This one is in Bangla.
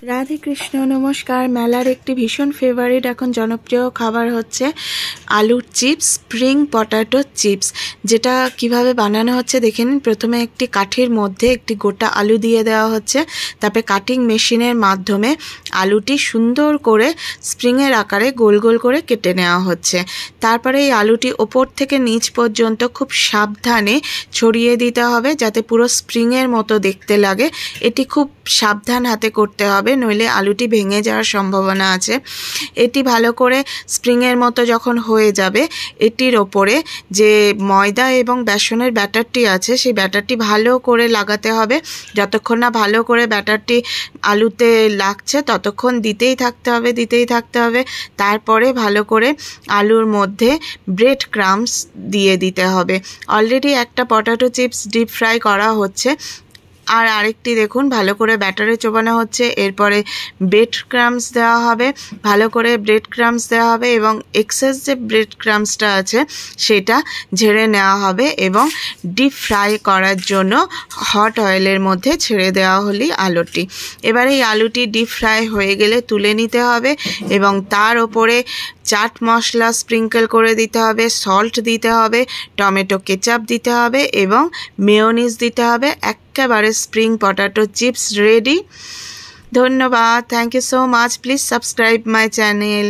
রাধে কৃষ্ণ নমস্কার। মেলার একটি ভীষণ ফেভারিট এখন জনপ্রিয় খাবার হচ্ছে আলুর চিপস, স্প্রিং পটাটো চিপস। যেটা কিভাবে বানানো হচ্ছে দেখে নিন। প্রথমে একটি কাঠির মধ্যে একটি গোটা আলু দিয়ে দেওয়া হচ্ছে, তারপরে কাটিং মেশিনের মাধ্যমে আলুটি সুন্দর করে স্প্রিংয়ের আকারে গোল গোল করে কেটে নেওয়া হচ্ছে। তারপরে এই আলুটি ওপর থেকে নিচ পর্যন্ত খুব সাবধানে ছড়িয়ে দিতে হবে যাতে পুরো স্প্রিংয়ের মতো দেখতে লাগে। এটি খুব সাবধান হাতে করতে হবে, নইলে আলুটি ভেঙে যাওয়ার সম্ভাবনা আছে। এটি ভালো করে স্প্রিংয়ের মতো যখন হয়ে যাবে, এটির ওপরে যে ময়দা এবং বেসনের ব্যাটারটি আছে সেই ব্যাটারটি ভালো করে লাগাতে হবে। যতক্ষণ না ভালো করে ব্যাটারটি আলুতে লাগছে ততক্ষণ দিতেই থাকতে হবে। তারপরে ভালো করে আলুর মধ্যে ব্রেড ক্রাম্বস দিয়ে দিতে হবে। অলরেডি একটা পটাটো চিপস ডিপ ফ্রাই করা হচ্ছে, আর আরেকটি দেখুন ভালো করে ব্যাটারে চোবানো হচ্ছে। এরপরে ব্রেড ক্রাম্বস দেওয়া হবে, ভালো করে ব্রেড ক্রাম্বস দেওয়া হবে এবং এক্সেস যে ব্রেড ক্রাম্বসটা আছে সেটা ঝেড়ে নেওয়া হবে এবং ডিপ ফ্রাই করার জন্য হট অয়েলের মধ্যে ছেড়ে দেওয়া হলেই আলুটি। এবারে এই আলুটি ডিপ ফ্রাই হয়ে গেলে তুলে নিতে হবে এবং তার ওপরে চাট মশলা স্প্রিঙ্কেল করে দিতে হবে, সল্ট দিতে হবে, টমেটো কেচাপ দিতে হবে এবং মেয়োনিজ দিতে হবে। একেবারে স্প্রিং পটাটো চিপস রেডি। ধন্যবাদ। Thank you so much. Please subscribe my channel.